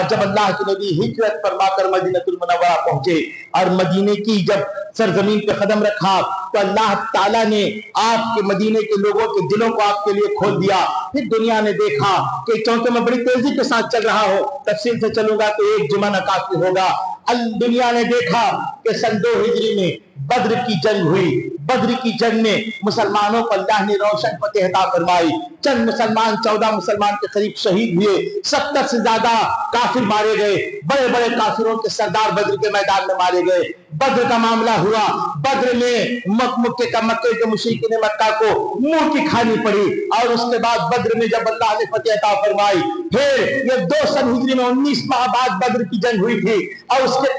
जब अल्लाह के नबी हिजरत फरमाकर मदीनतुल मुनव्वरा पहुंचे और मदीने की जब सरजमीन पे कदम रखा तो अल्लाह ताला ने आपके मदीने के लोगों के दिलों को आपके लिए खोल दिया। फिर दुनिया ने देखा कि क्योंकि मैं बड़ी तेजी के साथ चल रहा हूँ, तफसील से चलूंगा तो एक जुमा न काफी होगा। दुनिया ने देखा कि सन 2 हिजरी में बद्र की जंग हुई। बद्र की जंग में मुसलमानों को अल्लाह ने रोशन फतेह अता फरमाई। चंद मुसलमान 14 मुसलमान के करीब शहीद हुए, 70 से ज्यादा काफिर मारे गए। बड़े बड़े काफिरों के सरदार बद्र के मैदान में मारे गए। बद्र का मामला हुआ, बद्र में मक्के के मुशरिकीन मक्का को मुंह की खानी पड़ी। और उसके बाद बद्र में जब अल्लाह ने फतेह अता फरमाई, फिर ये 2 सन हिजरी में 19 माह बाद बद्र की जंग हुई थी। और उसके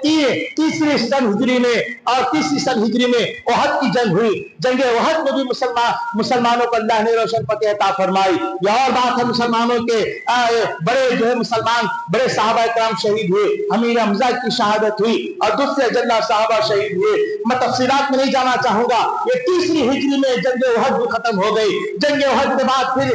तीसरी सन हिजरी में और तीसरी सन हिजरी में ओहद की जंग हुई। जंग ओहद में भी मुसलमानों को अल्लाह ने रोशन फतेह अता फरमाई। यह और बात है, मुसलमानों के बड़े जो है मुसलमान बड़े सहाबा इकराम शहीद हुए। अमीर हमजा की शहादत हुई और दूसरे अजल्ला सहाबा शहीद हुए। मैं तफसीलात में नहीं जाना चाहूंगा। ये तीसरी हिजरी में जंग ओहद भी खत्म हो गई। जंग ओहद के बाद फिर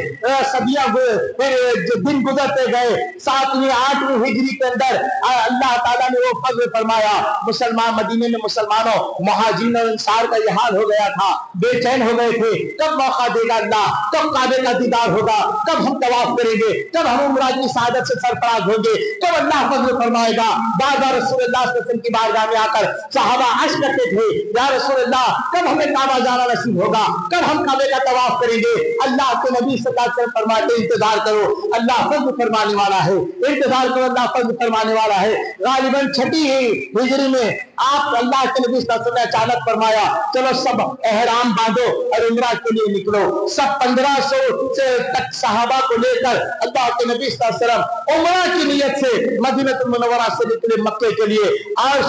सदियां फिर दिन गुजरते गए। 7वीं 8वीं हिजरी के अंदर अल्लाह ताला ने वो फज़ल फरमाया। मुसलमान मदीने में मुसलमानों मुहाजिरीन और अंसार का यह हाल हो गया था, बेचैन हो गए थे। कब मौका देगा अल्लाह, कब काबे का दीदार होगा, कब हम तवाफ करेंगे, कब हम उम्रा की शहादत से सरफराज होंगे, कब अल्लाह फज़ल फरमाएगा। बार बार रसूलुल्लाह सल्लल्लाहु अलैहि वसल्लम की बारगाह में आकर सहाबा अर्ज़ करते थे, या रसूलुल्लाह कब हमें काबा जाना नसीब होगा, कब हम काबे का तवाफ करेंगे। अल्लाह के नबी सल्लल्लाहु अलैहि वसल्लम फरमाते इंतजार करो, अल्लाह फज़ल फरमाने वाला है। इंतजार करो, अल्लाह फज़ल फरमाने वाला है। गालिबन 6वीं हिजरी में आप अल्लाह के नबी सल्लल्लाहु अलैहि वसल्लम ने अचानक फरमाया, चलो सब एहराम बांधो और उम्रा के लिए निकलो। सब 1500 से तक सहाबा को लेकर अल्लाह के नबी सल्लल्लाहु अलैहि वसल्लम उम्रा की नियत से मदीनतुल मुनव्वरा से निकले मक्के के लिए। और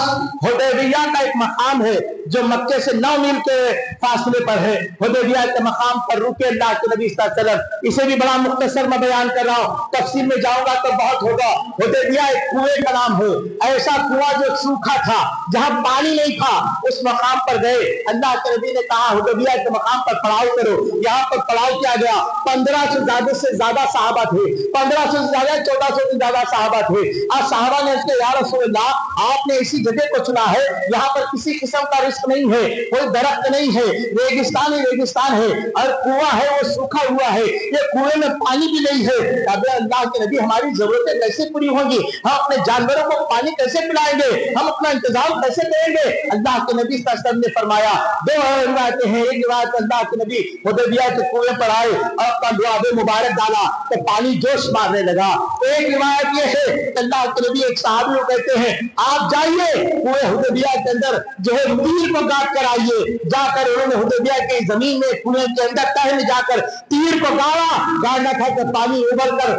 हुदैबिया का एक मकाम है जो मक्के से 9 मील के फासले पर है। हुदैबिया के मकाम पर रुके अल्लाह के नबी सल्लल्लाहु अलैहि वसल्लम। इसे भी बड़ा मुख्तसर में बयान कर रहा हूँ, तफसील में जाऊंगा तो बहुत होगा। हुदैबिया एक कुएं का नाम है, ऐसा कुआं जो सूखा था, जहां पानी नहीं था, उस मकाम पर गए। अल्लाह के नबी ने कहा हुदैबिया के मकाम पर पड़ाव करो। यहाँ पर पड़ाव किया गया। 1500 से ज्यादा सहाबा थे, 1500 से ज्यादा 1400 से ज्यादा सहाबा थे। और सहाबा ने उसके या रसूलल्लाह आपने इसी जगह को चुना है, यहाँ पर किसी किस्म का रिस्क नहीं है, कोई दरख्त नहीं है, रेगिस्तान ही रेगिस्तान है और कुआं है वो सूखा हुआ है, ये कुएं में पानी भी नहीं है। अल्लाह के नबी हमारी जरूरतें कैसे पूरी होंगी, हम अपने जानवरों को पानी कैसे पिलाएंगे, हम अपना इंतजाम कैसे करेंगे। अल्लाह के नबी सल्लल्लाहु अलैहि वसल्लम ने फरमाया, 2 रिवायतें हैं। एक रिवायत अल्लाह के नबी हुदैबिया के कुएं पर आए और अपना दुआबे मुबारक डाला तो पानी जोश मारने लगा। एक रिवायत ये है कि अल्लाह के नबी एक सहाबी को कहते हैं, आप जाइए कुएं हुदैबिया के अंदर जो है तीर को गाड़ कर आइए। जाकर उन्होंने हुदैबिया की जमीन में कुएं के अंदर तह में जाकर तीर को गाड़ना था तो पानी उबल कर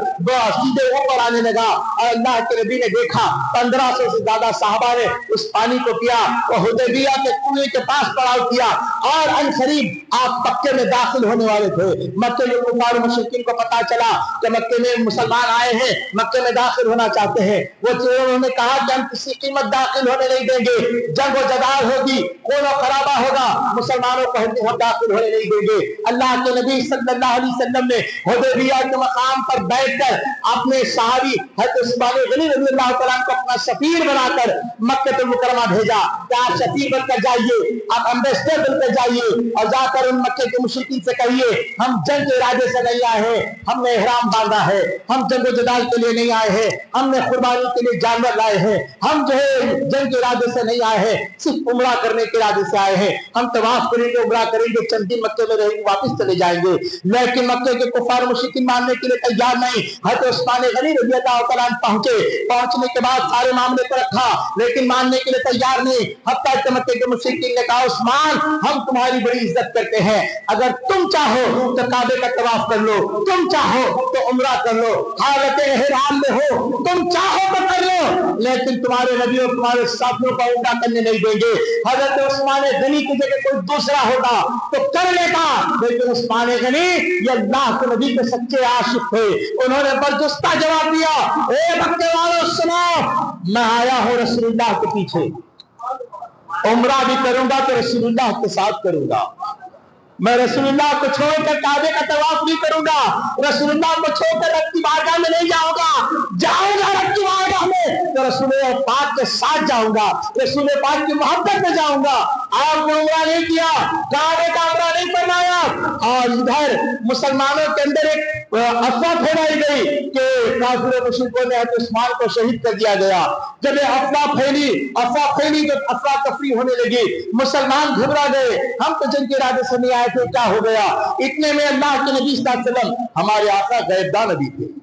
सीधे ऊपर आने लगा। और अल्लाह के नबी ने देखा 1500 से ज्यादा सहाबा ने उस पानी को पिया और हुदैबिया के कुएं के पास पड़ाव किया। और अनकरीब आप मक्के में दाखिल होने वाले थे। मक्के के कुफार मुशरिकीन को पता चला कि मक्के में मुसलमान आए हैं, मक्के में दाखिल होना चाहते हैं। वो उन्होंने कहा कि हम किसी कीमत दाखिल होने नहीं देंगे, जंग व जदाल होगी, खून खराबा होगा, मुसलमानों को हम दाखिल होने नहीं देंगे। अल्लाह के नबी सल्लल्लाहु अलैहि वसल्लम ने हुदैबिया के मकाम पर बैठकर अपने सहाबी हज़रत उस्मान गनी रज़ियल्लाहु तआला को अपना सफीर बनाकर मक्का मुकर्रमा भेजा कि आप सफीर बनकर जाइए, आप एम्बेसडर बनकर जाइए और जाकर उन मक्के के मुशरिकीन से कहिए हम जंग के इरादे से नहीं आए हैं, हमने इहराम बांधा है, हम जंग जदाल के लिए नहीं आए हैं, हमने कुर्बानी के लिए जानवर लाए हैं, हम जो है जंग के इरादे से नहीं आए हैं, सिर्फ उम्रा करने के इरादे से आए हैं। हम तवाफ करेंगे, उम्रा करेंगे, चंद दिन मक्के में रहेंगे, वापस चले जाएंगे। लेकिन मक्के के कुफार मुशरिकीन मानने के लिए तैयार नहीं। हज़रत उस्मान गनी रज़ियल्लाहु तआला पहुंचे, पहुंचने के बाद सारे मामले पर रखा, लेकिन मानने के लिए तैयार नहीं। हत्ता कि मक्के के मुशरिकीन ने कहा उस्मान हम तुम्हारी बड़ी इज्जत करते हैं, अगर तुम चाहो तो काबे का तवाफ कर लो, तुम चाहो तो उम्रा कर लो, हालत इहराम में हो, तुम चाहो तो कर लो, लेकिन तुम्हारे नबी और तुम्हारे साथियों को उम्रा करने नहीं देंगे। हज़रत उस्मान गनी की जगह कोई दूसरा होता तो कर लेता, लेकिन उस्मान गनी ये अल्लाह के नबी के सच्चे आशिक थे। उन्होंने बरजुस्ता जवाब दिया, ए मक्के वालों सुनो, मैं आया हूं रसूलुल्लाह के पीछे, उम्रा भी करूंगा तो रसूलुल्लाह के साथ करूंगा, मैं रसूलुल्लाह को छोड़कर काबे का तवाफ नहीं करूंगा, रसूलुल्लाह को छोड़कर रब की बारगाह में नहीं जाऊंगा, जाऊंगा रब की बारगाह में तो रसूल पाक के साथ जाऊंगा, रसूल पाक की मोहब्बत में जाऊंगा। आपने उम्रा नहीं किया, काबे का उम्रा नहीं करवाया, और इधर मुसलमानों के अंदर एक अफवाह फैलाई गई कि काफिर मुशरिकों ने हज़रत उस्मान को शहीद कर दिया गया। जब ये अफवाह फैली तो अफवाह तफरी होने लगी, मुसलमान घबरा गए, हम तो जंग के इरादे से नहीं आए थे, क्या हो गया। इतने में अल्लाह के नबी सल्लल्लाहु अलैहि वसल्लम, हमारे आका गैबदान नबी थे,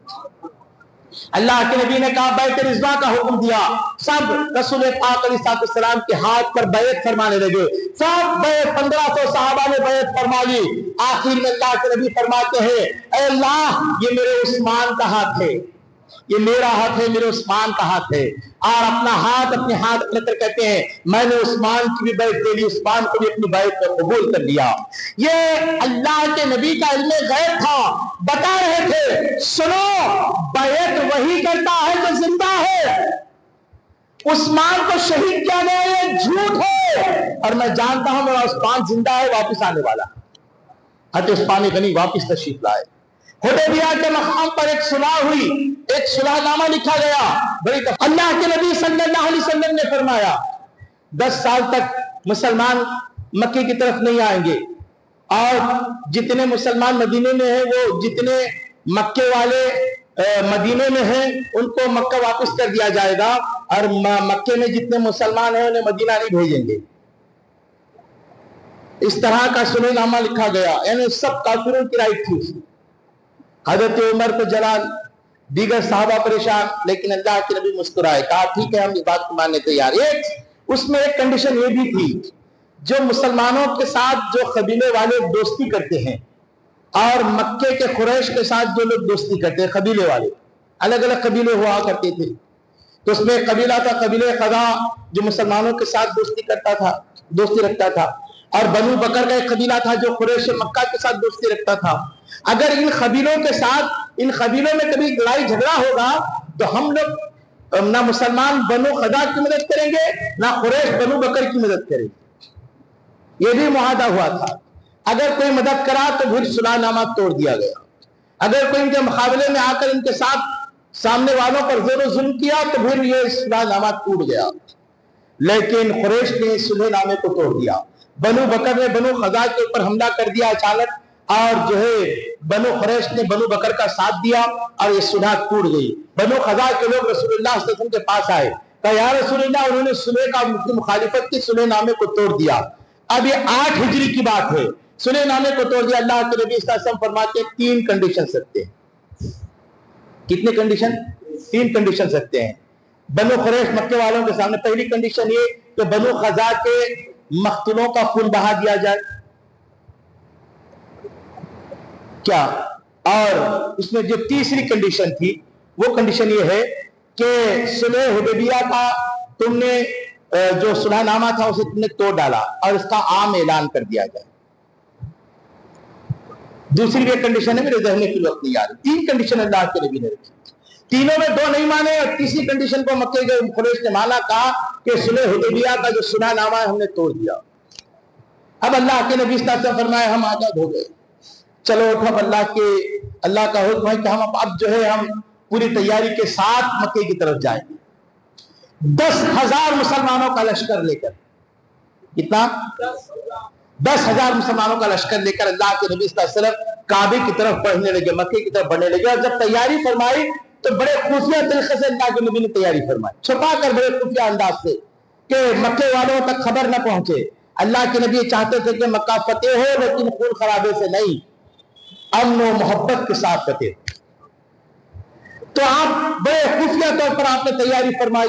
अल्लाह के नबी ने कहा बैत रिज़वा का हुक्म दिया, सब रसूल पाक अलैहिस्सलाम के हाथ पर बैत फरमाने लगे, सब बैत 1500 सहाबा ने बैत फरमा ली। आखिर में अल्लाह के नबी फरमाते हैं, ऐ अल्लाह ये मेरे उस्मान का हाथ है, ये मेरा हाथ है, मेरे उस्मान का हाथ है। और अपना हाथ अपने हाथ लेकर कहते हैं मैंने उस्मान की भी बैत दे ली, उस्मान को भी अपनी बैत पर कबूल कर लिया। ये अल्लाह के नबी का इल्मे गैब था, बता रहे थे सुनो बैत वही करता है जो जिंदा है, उस्मान को शहीद किया गया ये झूठ है, और मैं जानता हूं मेरा उस्मान जिंदा है, वापिस आने वाला। हज़रत उस्मान गनी वापिस तशरीफ लाए। हुदैबिया के मकाम पर एक सुलह हुई, एक सुलहनामा लिखा गया। बड़ी अल्लाह के नबी सल्लल्लाहु अलैहि वसल्लम ने फरमाया 10 साल तक मुसलमान मक्के की तरफ नहीं आएंगे, और जितने मुसलमान मदीने में हैं वो जितने मक्के वाले मदीने में हैं उनको मक्का वापस कर दिया जाएगा, और मक्के में जितने मुसलमान हैं उन्हें मदीना नहीं भेजेंगे। इस तरह का सुलहनामा लिखा गया, यानी सब काफिरों की राइट थी। हजरत उमर को जलाल, दीगर साहबा परेशान, लेकिन अल्लाह के नबी मुस्कुराए, कहा ठीक है हम इस बात को मानने तैयार। उसमें एक कंडीशन ये भी थी, जो मुसलमानों के साथ जो कबीले वाले दोस्ती करते हैं और मक्के के कुरैश के साथ जो लोग दोस्ती करते हैं, कबीले वाले अलग अलग कबीले हुआ करते थे, तो उसमें एक कबीला था कबीले क़ज़ा जो मुसलमानों के साथ दोस्ती रखता था, और बनु बकर का एक कबीला था जो कुरैश मक्का के साथ दोस्ती रखता था। अगर इन कबीलों के साथ इन कबीलों में कभी लड़ाई झगड़ा होगा तो हम लोग ना मुसलमान बनु क़ज़ा की मदद करेंगे ना कुरैश बनु बकर की मदद करेंगे। यह भी मुआहदा हुआ था। अगर कोई मदद करा तो फिर सुलहनामा तोड़ दिया गया, अगर कोई इनके मुकाबले में आकर इनके साथ सामने वालों पर जोर जुल्म किया तो फिर यह सुलहनामा टूट गया। लेकिन कुरैश ने सुलहनामे को तोड़ दिया। बनु बकर ने बनु क़ज़ा के ऊपर हमला कर दिया अचानक, और जो है बनु कुरैश ने बनु बकर का साथ दिया और ये सुलह टूट गई। बनु क़ज़ा के लोग रसूलुल्लाह सल्लल्लाहु अलैहि वसल्लम के पास आए, कहा या रसूलुल्लाह उन्होंने सुलह का मुखालिफत की, सुलहनामे को तोड़ दिया। अब ये 8 हिजरी की बात है, सुलहनामे को तोड़ दिया। अल्लाह के नबी सल्लल्लाहु अलैहि वसल्लम फरमाते हैं 3 कंडीशन सकते हैं। कितने कंडीशन? 3 कंडीशन सकते हैं बनु कुरैश मक्के वालों के सामने। पहली कंडीशन ये कि बनु क़ज़ा के मख्तूलों का खून बहा दिया जाए, क्या? और उसमें जो तीसरी कंडीशन थी वो कंडीशन ये है कि सुलह हुदैबिया का तुमने जो सुलहनामा था उसे तुमने तोड़ डाला और इसका आम ऐलान कर दिया जाए। दूसरी भी कंडीशन है, मेरे ज़हन में वक्त नहीं आ रही। 3 कंडीशन अल्लाह के नबी ने रखी, तीनों में 2 नहीं माने, और तीसरी कंडीशन को मक्के के कुरैश ने माना, कहा कि सुलह हुदैबिया का जो सुलहनामा है हमने तोड़ दिया। अब अल्लाह के नबी सल्लल्लाहु अलैहि वसल्लम फरमाए हम आजाद हो गए, चलो उठो। अल्लाह का हुक्म है कि हम अब जो है हम पूरी तैयारी के साथ मक्के की तरफ जाएंगे। 10,000 मुसलमानों का लश्कर लेकर, कितना? 10,000 मुसलमानों का लश्कर लेकर अल्लाह के नबी सल्लल्लाहु अलैहि वसल्लम काबे की तरफ बढ़ने लगे, मक्के की तरफ बढ़ने लगे। और जब तैयारी फरमाई तो बड़े खुफिया तरीके से अल्लाह के नबी ने तैयारी फरमाई, छुपा कर बड़े खुफिया अंदाज से, कि मक्के वालों तक खबर न पहुंचे। अल्लाह के नबी चाहते थे कि मक्का फतेह हो, लेकिन खून खराबे से नहीं, अमन और मोहब्बत के साथ फतेह। तो आप बड़े खुफिया तौर पर आपने तैयारी फरमाई।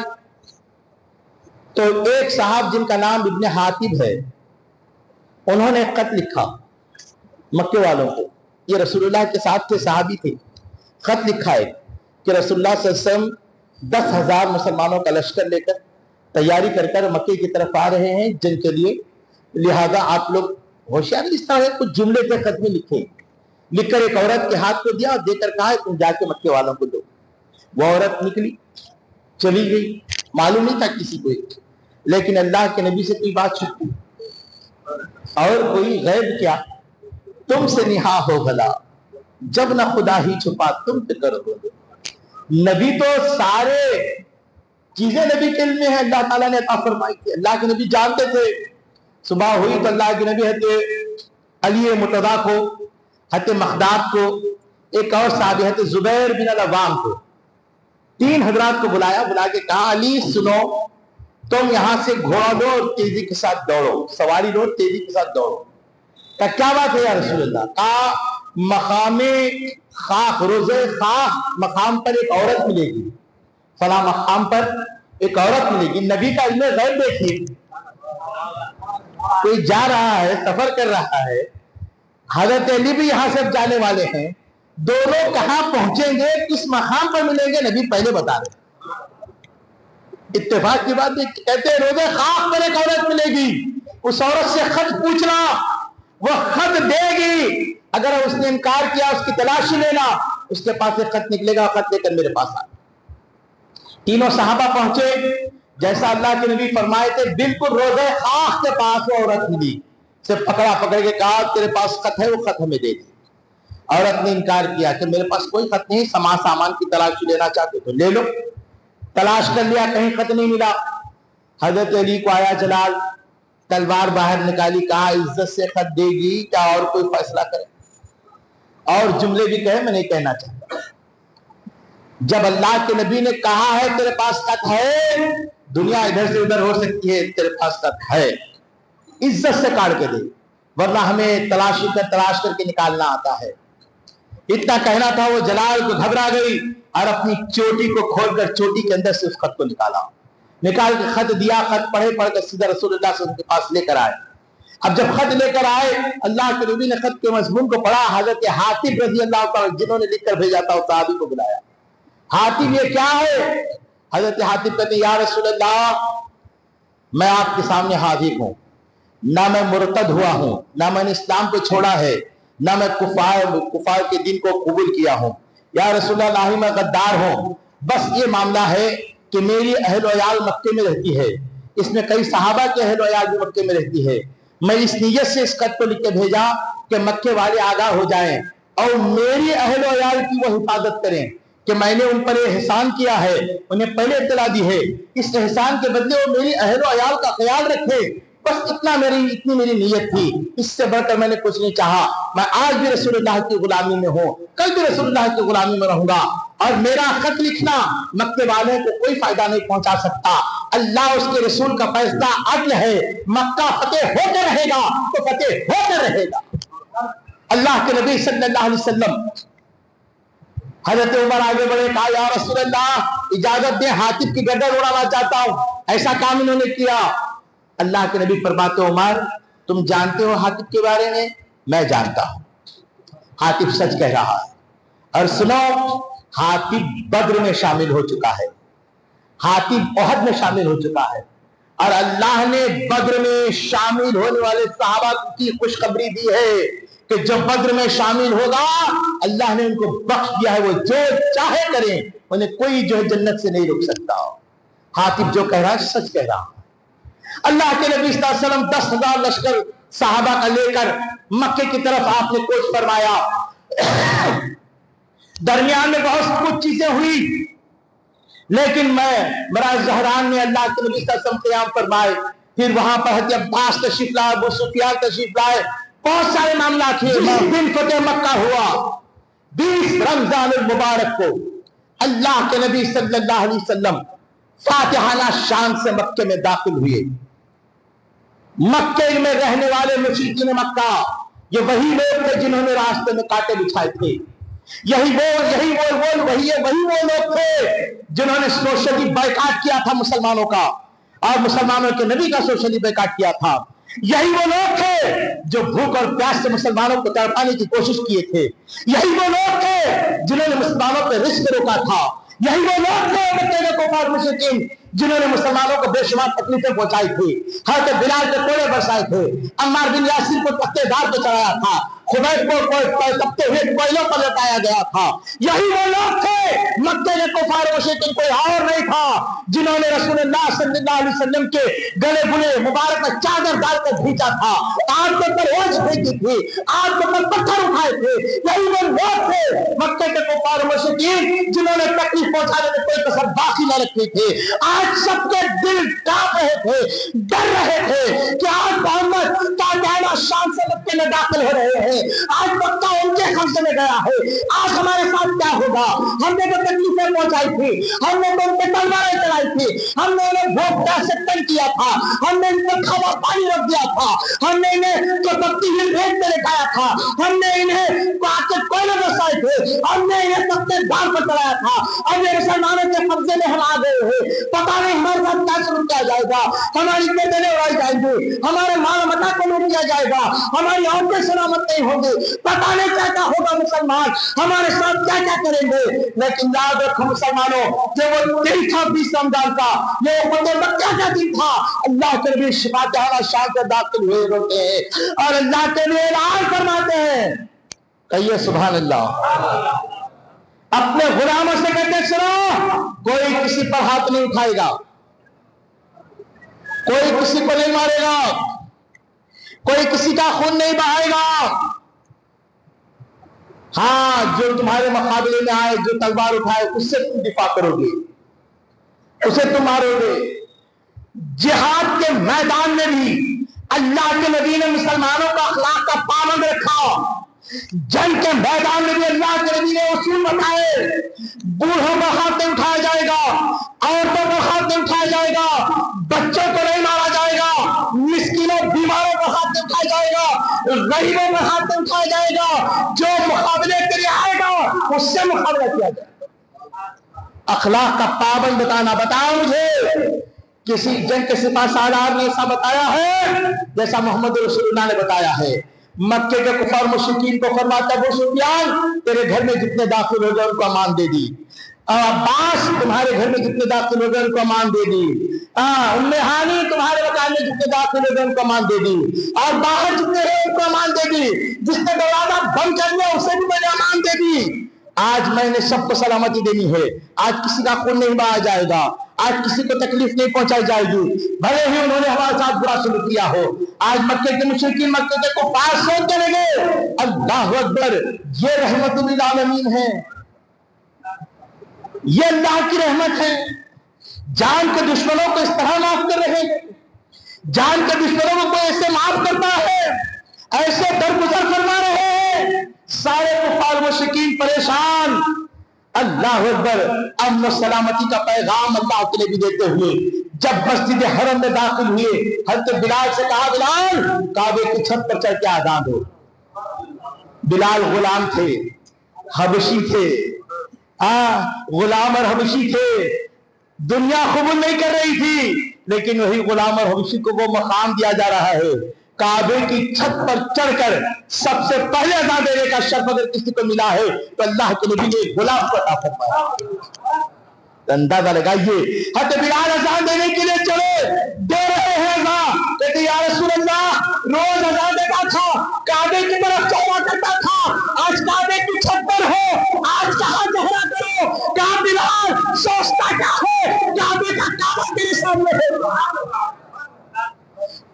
तो एक साहब जिनका नाम इब्ने हातिब है, उन्होंने खत लिखा मक्के वालों को, ये रसूलुल्लाह के साथ थे, सहाबी थे। खत लिखा है कि रसूलुल्लाह सल्लल्लाहु अलैहि वसल्लम 10,000 मुसलमानों का लश्कर लेकर तैयारी कर कर मक्के की तरफ आ रहे हैं जंग के लिए, लिहाजा आप लोग होशियार। इस तरह कुछ जुमले थे खत में लिखे, लिखकर एक औरत के हाथ को दिया और देकर कहा तुम जाके मक्के वालों को दो। वो औरत निकली, चली गई, मालूम नहीं था किसी को, लेकिन अल्लाह के नबी से कोई बात छुपी और कोई गैब क्या, तुमसे निहा हो भला जब न खुदा ही छुपा तुम फिक्र हो। नबी तो सारे चीजें नबी के इल्म में है, अल्लाह ताला ने अता फरमाई थी, अल्लाह के नबी जानते थे। सुबह हुई तो अल्लाह के नबी हज़रत अली मुर्तज़ा को, हज़रत मखदाद को, एक और साहबी हज़रत जुबैर बिन अल-अव्वाम को, 3 हजरात को बुलाया, बुला के कहा अली सुनो, तुम यहां से घोड़ा लो और तेजी के साथ दौड़ो, सवारी लो तेजी के साथ दौड़ो। का क्या बात है या रसूल अल्लाह? का मकामे खाक, रोजे खाक मकाम पर एक औरत मिलेगी, फला मकाम पर एक औरत मिलेगी। नबी का इल्म गैब देखिए, कोई जा रहा है, सफर कर रहा है, हजरत अली भी यहां से जाने वाले हैं, दोनों कहां पहुंचेंगे, किस मकाम पर मिलेंगे, नबी पहले बता रहे। इत्तेफाक की बात कहते हैं रोजे खाक पर एक औरत मिलेगी, उस औरत से खत पूछना, वह खत देगी, अगर उसने इनकार किया उसकी तलाशी लेना, उसके पास एक खत निकलेगा, खत लेकर मेरे पास आ। तीनों सहाबा पहुंचे, जैसा अल्लाह के नबी फरमाए थे, बिल्कुल रोजे खाक के पास वो औरत मिली, से पकड़ा, पकड़ के कहा तेरे पास खत है, वो खत हमें दे दी। औरत ने इनकार किया कि मेरे पास कोई खत नहीं, सामान की तलाशी लेना चाहते तो ले लो। तलाश कर लिया, कहीं खत नहीं मिला। हजरत अली को आया जलाल, तलवार बाहर निकाली, कहा इज्जत से खत देगी क्या और कोई फैसला करे? और जुमले भी कहे, मैं नहीं कहना चाहता। जब अल्लाह के नबी ने कहा है तेरे पास खत है, दुनिया इधर से उधर हो सकती है, तेरे पास खत है, इज्जत से काट के दे, वरना हमें तलाश करके निकालना आता है। इतना कहना था, वो जलाल को घबरा गई और अपनी चोटी को खोलकर चोटी के अंदर से उस खत को निकाल के खत दिया। खत पढ़कर सीधा रसूलुल्लाह सल्लल्लाहु अलैहि वसल्लम के पास लेकर आए। अब जब खत लेकर आए, अल्लाह के नबी ने खत के मजमून को पढ़ा। हजरत हातिब रज़ी अल्लाह ताला जिन्होंने लिखकर भेजा था, उस सहाबी को बुलाया। हातिब ये क्या है? हजरत हातिब कहते या रसूलल्लाह, मैं आपके सामने हाजिर हूं, ना मैं मुर्तद हुआ हूं, ना मैंने इस्लाम को छोड़ा है, ना मैं कुफार के दिन को कबूल किया हूं। या रसूलल्लाह, ना ही मैं गद्दार हूं, बस ये मामला है कि मेरी अहल वयाल मक्के में रहती है, इसमें कई सहाबा के अहल वयाल भी मक्के में रहती है। मैं इस नीयत से इस खत को लिख के भेजा कि मक्के वाले आगाह हो जाएं और मेरी अहल वयाल की वो हिफाजत करें कि मैंने उन पर एहसान किया है, उन्हें पहले इत्तला दी है, इस एहसान के बदले वो मेरी अहल वयाल का ख्याल रखे। बस इतनी मेरी नीयत थी, इससे बढ़कर मैंने कुछ नहीं चाहा। मैं आज भी रसूलुल्लाह की गुलामी में हूँ, कल भी रसूलुल्लाह की गुलामी में रहूंगा, और मेरा खत लिखना मक्के वालों को कोई फायदा नहीं पहुंचा सकता। अल्लाह उसके रसूल का फैसला अदल है, मक्का फतेह होकर रहेगा तो फतेह होकर रहेगा। अल्लाह के नबी सल्लल्लाहु अलैहि वसल्लम, हजरत उमर आगे बढ़े, कहा या रसूलल्लाह इजाजत दे, हातिब की गर्दन उड़ाना चाहता हूं। ऐसा काम इन्होंने किया। अल्लाह के नबी फरमाते उमर, तुम जानते हो हातिब के बारे में? मैं जानता हूं, हातिब सच कह रहा है। और सुनो, हातिब बद्र में शामिल हो चुका है, हातिब ओहद में शामिल हो चुका है, और अल्लाह ने बद्र में शामिल होने वाले सहाबा की खुशखबरी दी है कि जब बद्र में शामिल होगा, अल्लाह ने उनको बख्श दिया है, वो जो चाहे करें, उन्हें कोई जो है जन्नत से नहीं रोक सकता। हातिब जो कह रहा है सच कह रहा है। अल्लाह के नबी सल्लल्लाहु अलैहि वसल्लम 10,000 लश्कर सहाबा का लेकर मक्के की तरफ आपने कोच फरमाया। दरमियान में बहुत कुछ चीजें हुई, लेकिन मेरा जहरान में अल्लाह के नबी सल्लल्लाहु अलैहि वसल्लम क़याम फरमाए। फिर वहां पर हज़रत अब्बास तशरीफ लाए, अबू सुफियान तशरीफ लाए, बहुत सारे मामला थे। जिस दिन फतेह मक्का हुआ, 20 रमजान मुबारक को, अल्लाह के नबी सल्लल्लाहु अलैहि वसल्लम फातिहाना शान से मक्के में दाखिल हुए। मक्के में रहने वाले मुशरिकीन मक्का, ये वही लोग थे जिन्होंने रास्ते में कांटे बिछाए थे। वही वो लोग थे जिन्होंने सोशली बाइकाट किया था मुसलमानों का, और मुसलमानों के नबी का सोशली बाइकाट किया था। यही वो लोग थे जो भूख और प्यास से मुसलमानों को तड़पाने की कोशिश किए थे। यही वो लोग थे जिन्होंने मुसलमानों पर रिस्क रोका था। यही वो लोग थे मुशरिकीन जिन्होंने मुसलमानों को बेशुमार तकलीफें पहुंचाई थी। हज़रत बिलाल के कोड़े बरसाए थे, अम्मार बिन यासिर को पत्तेदार पे चढ़ाया था, खुबैब को तपते हुए कोयलों पर लटाया गया था। यही वो लोग थे, मक्के के कुफार मुशरिकीन कोई और नहीं था, जिन्होंने रसूलुल्लाह सल्लल्लाहु अलैहि वसल्लम के गले बुले मुबारक में चादर डालकर भेजा था, आग के ऊपर ओंझ फेंकी थी, आग के ऊपर पत्थर उठाए थे। यही वो लोग थे, मक्के के कुफार मुशरिकीन, जिन्होंने तकलीफ पहुंचाने में कोई कसर बाकी न रखी थी। आज सबके दिल कांप रहे थे, डर रहे थे कि आज मोहम्मद ताज़ाना शाम से मक्के में दाखिल हो रहे हैं, आज मक्का उनके कब्जे में गया है, आज हमारे साथ क्या होगा। हमने तो तकलीफें पहुंचाई थी, हमने तो उनके तलवारें चलाई थी, हमने उन्हें भूख प्यास से तंग किया था, हमने इन पर खाना पानी रख दिया था, हमने इन्हें तो बत्ती हिल भेज में दिखाया था, हमने इन्हें आके कोयले बसाए थे, हमने इन्हें सत्ते दाल पर चलाया था। अब ये मुसलमानों के कब्जे में हम आ गए हैं, पता नहीं हमारे साथ क्या शुरू किया जाएगा, हमारी गर्दनें उड़ाई जाएंगी, हमारे माल मता को लूट लिया जाएगा, हमारी औरतें सलामत नहीं होंगी, पता नहीं क्या क्या होगा। मुसलमान हमारे साथ क्या क्या करेंगे। लेकिन याद रखो मुसलमानों, कि वो दिन था 20 रमजान का, ये क्या क्या दिन था। अल्लाह के नबी शिफा जहां शाम से दाखिल हुए रोते हैं और अल्लाह के लिए ऐलान फरमाते हैं, कहिए सुभान अल्लाह। अपने गुलामों से कहते सुनो, कोई किसी पर हाथ नहीं उठाएगा, कोई किसी को नहीं मारेगा, कोई किसी का खून नहीं बहाएगा। हाँ, जो तुम्हारे मुकाबले में आए, जो तलवार उठाए, उससे तुम दिफा करोगे, उसे तुम मारोगे। जिहाद के मैदान में भी अल्लाह के नबी ने मुसलमानों का अखलाक का पाबंद रखा। जंग के मैदान में भी अल्लाह के नबी ने उसूल बताए, बूढ़ों का हाथ नहीं उठाया जाएगा, औरतों का हाथ नहीं उठाया जाएगा, बच्चों को नहीं मारा जाएगा, मिस्किनों बीमारों का हाथ नहीं उठाया जाएगा, गरीबों का हाथ नहीं उठाया जाएगा। जो मुकाबले के लिए आएगा उससे मुकाबला किया जाएगा। अखलाक का पाबंद बताना, बताओ मुझे किसी जंग के सिपाही सालार ने ऐसा बताया है जैसा मोहम्मद रसूलुल्लाह ने बताया है। मक्के के कुफार मुशरिकीन को फरमाता है, अबू सुफियान तेरे घर में जितने दाखिल हो गए उनको अमान दे दी, अब्बास तुम्हारे घर में जितने दाखिल हो गए उनको अमान दे दी, उम्मे हानी तुम्हारे मकान में जितने दाखिल हो गए उनको अमान दे दी, और बाहर जितने रहे उनको अमान दे दी, जिसने दरवाजा बंद कर लिया उसे भी मैंने अमान दे दी। आज मैंने सबको सलामती देनी है, आज किसी का खून नहीं बहाया जाएगा, आज किसी को तकलीफ नहीं पहुंचाई जाएगी, भले ही उन्होंने हमारे साथ बुरा सलूक किया हो। आज मक्के के मुशरिकीन मक्के के कुफार सोचने लगे, अल्लाह अकबर, ये रहमतुल लिल आलमीन है, ये अल्लाह की रहमत है। जान के दुश्मनों को इस तरह माफ कर रहे हैं, जान के दुश्मनों को ऐसे माफ करता है, ऐसे दरगुजर फरमा रहे हैं। सारे कुफार मुशरिकीन परेशान। अल्लाह अकबर, अमन सलामती का पैगाम अल्लाह के नबी देते हुए जब मस्जिद हरम में दाखिल हुए, हज़रत बिलाल से कहा, बिलाल काबे की छत पर चढ़ के आजान दो। बिलाल गुलाम थे, हबशी थे, गुलाम और हबशी थे, दुनिया कबूल नहीं कर रही थी, लेकिन वही गुलाम और हबशी को वो मकाम दिया जा रहा है। काबे की छत पर चढ़कर सबसे पहले अज़ान देने का शर्फ अगर किसी को मिला है तो अल्लाह के नबी ने गुलाम को अता फरमाया। अंदाजा लगाइए, हज़रत बिलाल अज़ान देने के लिए चले, दे रहे हैं अज़ान, कहते या रसूल अल्लाह, रोज अज़ान देता था, काबे की तरफ चला करता था, आज काबे की छत पर हो, आज कहाँ चेहरा करो। कहा बिलाल सोचता क्या है, काबे का काबा तेरे सामने है,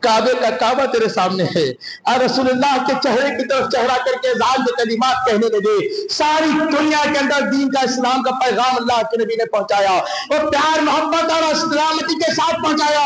काबे का काबा तेरे सामने है। और रसूलुल्लाह के चेहरे की तरफ चेहरा करके अज़ान के कलिमात कहने लगे। सारी दुनिया के अंदर दीन का, इस्लाम का पैगाम अल्लाह के नबी ने पहुंचाया, और प्यार मोहब्बत और सलामती के साथ पहुंचाया।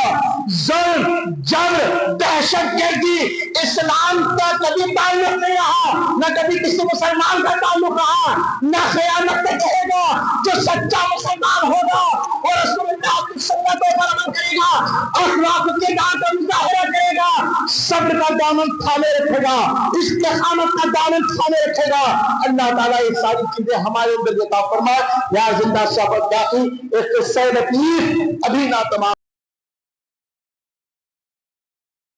जुल्म, जबर, दहशतगर्दी इस्लाम का कभी ताल्लुक नहीं रहा, न कभी किसी मुसलमान का ताल्लुक रहा, न क़यामत तक रहेगा। जो सच्चा मुसलमान होगा वो रसूलुल्लाह की सुन्नतों पर अमल करेगा, अखलाक के दामन का मुजाहिरा करेगा, सब्र का दामन थामे रखेगा, इस्तिकामत का दामन थामे रखेगा। अल्लाह ताला ये सारी चीजें हमारे अंदर अता फरमाए। या जिंदा शफकत बाकी एक किस्सा लतीफ अभी ना तमाम